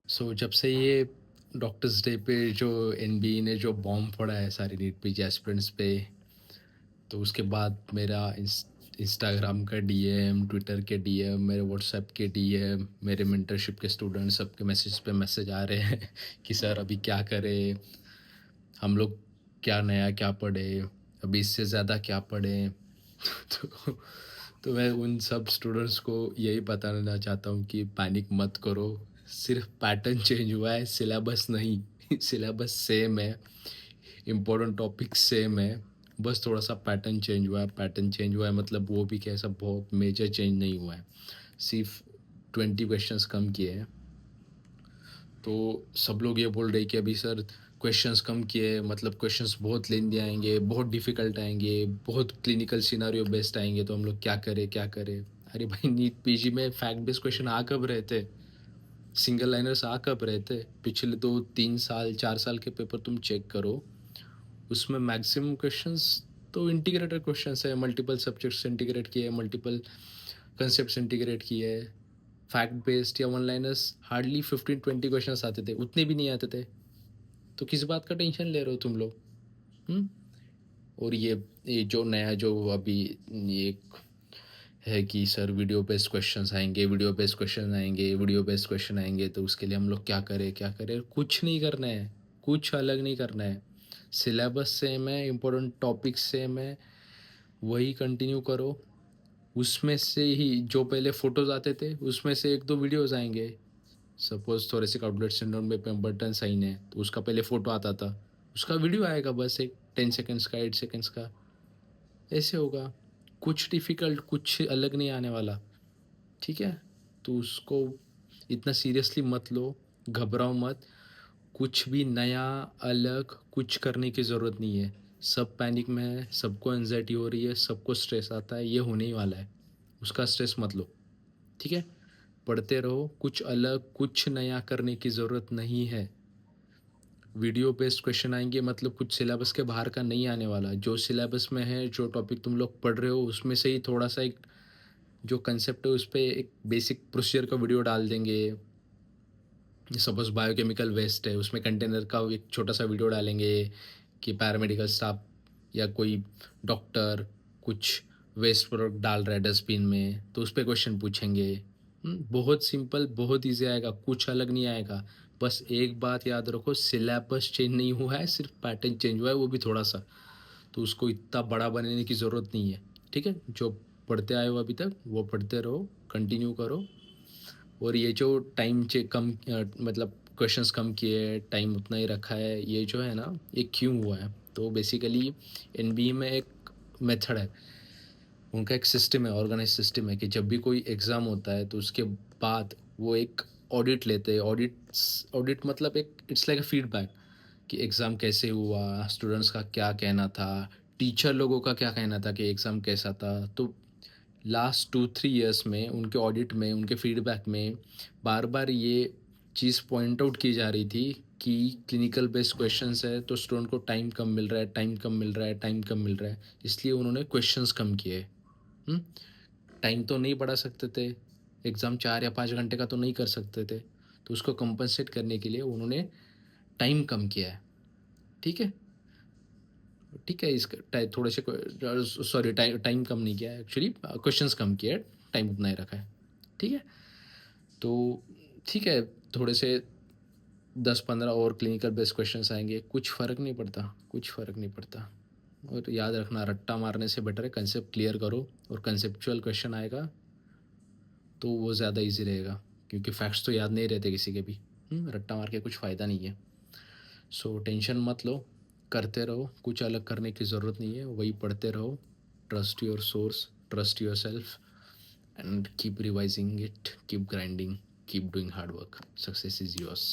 जब से ये डॉक्टर्स डे पे जो एनबीए ने जो बॉम्ब फोड़ा है सारे नीट पीजी एस्पिरेंट्स पे, तो उसके बाद मेरा इंस्टाग्राम का डीएम, ट्विटर के डीएम, मेरे व्हाट्सएप के डीएम, मेरे मेंटरशिप के स्टूडेंट्स सबके मैसेज पे मैसेज आ रहे हैं कि सर अभी क्या करें, हम लोग क्या नया क्या पढ़े, अभी इससे ज़्यादा क्या पढ़ें। तो तो मैं उन सब स्टूडेंट्स को यही बताना चाहता हूँ कि पैनिक मत करो। सिर्फ पैटर्न चेंज हुआ है, सिलेबस नहीं। सिलेबस सेम है, इम्पोर्टेंट टॉपिक सेम है, बस थोड़ा सा पैटर्न चेंज हुआ है। पैटर्न चेंज हुआ है मतलब वो भी कैसा, बहुत मेजर चेंज नहीं हुआ है, सिर्फ 20 क्वेश्चंस कम किए हैं। तो सब लोग ये बोल रहे कि अभी सर क्वेश्चंस कम किए मतलब क्वेश्चंस बहुत लेंदी आएंगे, बहुत डिफ़िकल्ट आएंगे, बहुत क्लिनिकल सिनारियो बेस्ड आएंगे, तो हम लोग क्या करें क्या करें। अरे भाई, नीट पीजी में फैक्ट बेस्ड क्वेश्चन आ कब रहे थे, सिंगल लाइनर्स आ कब रहे थे? पिछले 2 3 साल 4 साल के पेपर तुम चेक करो, उसमें मैक्सिमम क्वेश्चंस तो इंटीग्रेटेड क्वेश्चंस है, मल्टीपल सब्जेक्ट्स इंटीग्रेट किए, मल्टीपल कंसेप्ट इंटीग्रेट किए। फैक्ट बेस्ड या वन लाइनर्स हार्डली 15 20 क्वेश्चंस आते थे, उतने भी नहीं आते थे। तो किस बात का टेंशन ले रहे हो तुम लोग? हम्म? और ये जो नया जो अभी ये है कि सर वीडियो बेस्ड क्वेश्चंस आएंगे, वीडियो बेस्ड क्वेश्चन आएंगे, वीडियो बेस्ड क्वेश्चन आएंगे, तो उसके लिए हम लोग क्या करें क्या करें? कुछ नहीं करना है, कुछ अलग नहीं करना है। सिलेबस सेम है, इम्पोर्टेंट टॉपिक्स सेम है, वही कंटिन्यू करो। उसमें से ही जो पहले फोटोज आते थे उसमें से एक दो वीडियोज आएंगे। सपोज थोरेसिक आउटलेट सिंड्रोम में बटन साइन है तो उसका पहले फोटो आता था, उसका वीडियो आएगा बस एक 10 सेकेंड्स का, 8 सेकेंड्स का। ऐसे होगा, कुछ डिफ़िकल्ट कुछ अलग नहीं आने वाला। ठीक है, तो उसको इतना सीरियसली मत लो, घबराओ मत। कुछ भी नया अलग कुछ करने की ज़रूरत नहीं है। सब पैनिक में है, सबको एनजाइटी हो रही है, सबको स्ट्रेस आता है, ये होने ही वाला है। उसका स्ट्रेस मत लो। ठीक है, पढ़ते रहो, कुछ अलग कुछ नया करने की ज़रूरत नहीं है। वीडियो बेस्ड क्वेश्चन आएंगे मतलब कुछ सिलेबस के बाहर का नहीं आने वाला। जो सिलेबस में है, जो टॉपिक तुम लोग पढ़ रहे हो उसमें से ही थोड़ा सा एक जो कंसेप्ट है उस पर एक बेसिक प्रोसीजर का वीडियो डाल देंगे। सपोज बायोकेमिकल वेस्ट है, उसमें कंटेनर का एक छोटा सा वीडियो डालेंगे कि पैरामेडिकल स्टाफ या कोई डॉक्टर कुछ वेस्ट प्रोडक्ट डाल रहा है डस्टबिन में, तो उस पर क्वेश्चन पूछेंगे। बहुत सिंपल, बहुत ईजी आएगा, कुछ अलग नहीं आएगा। बस एक बात याद रखो, सिलेबस चेंज नहीं हुआ है, सिर्फ पैटर्न चेंज हुआ है, वो भी थोड़ा सा। तो उसको इतना बड़ा बनाने की ज़रूरत नहीं है। ठीक है, जो पढ़ते आए हो अभी तक वो पढ़ते रहो, कंटिन्यू करो। और ये जो टाइम चेक कम मतलब क्वेश्चंस कम किए, टाइम उतना ही रखा है, ये जो है ना, ये क्यों हुआ है? तो बेसिकली एनबीए में एक मेथड है, उनका एक सिस्टम है, ऑर्गेनाइज सिस्टम है कि जब भी कोई एग्ज़ाम होता है तो उसके बाद वो एक ऑडिट लेते हैं। ऑडिट मतलब एक इट्स लाइक अ फीडबैक कि एग्ज़ाम कैसे हुआ, स्टूडेंट्स का क्या कहना था, टीचर लोगों का क्या कहना था कि एग्ज़ाम कैसा था। तो लास्ट 2 3 ईयर्स में उनके ऑडिट में, उनके फीडबैक में बार बार ये चीज़ पॉइंट आउट की जा रही थी कि क्लिनिकल बेस्ड क्वेश्चंस है तो स्टूडेंट को टाइम कम मिल रहा है, टाइम कम मिल रहा है, टाइम कम मिल रहा है, इसलिए उन्होंने क्वेश्चंस कम किए। टाइम तो नहीं बढ़ा सकते थे, एग्ज़ाम 4 या 5 घंटे का तो नहीं कर सकते थे, तो उसको कंपनसेट करने के लिए उन्होंने टाइम कम किया है। ठीक है, ठीक है, इसका थोड़े से सॉरी, टाइम कम नहीं किया है एक्चुअली, क्वेश्चंस कम किया है, टाइम उतना ही रखा है। ठीक है, तो ठीक है, थोड़े से 10 15 और क्लिनिकल बेस्ड क्वेश्चंस आएंगे, कुछ फ़र्क नहीं पड़ता, कुछ फ़र्क नहीं पड़ता। और याद रखना, रट्टा मारने से बेटर है कंसेप्ट क्लियर करो, और कंसेप्चुअल क्वेश्चन आएगा तो वो ज़्यादा इजी रहेगा, क्योंकि फैक्ट्स तो याद नहीं रहते किसी के भी। रट्टा मार के कुछ फ़ायदा नहीं है। सो टेंशन मत लो, करते रहो, कुछ अलग करने की ज़रूरत नहीं है, वही पढ़ते रहो। Trust your source, trust your self, and keep revising it, keep grinding, keep doing hard work. Success is yours.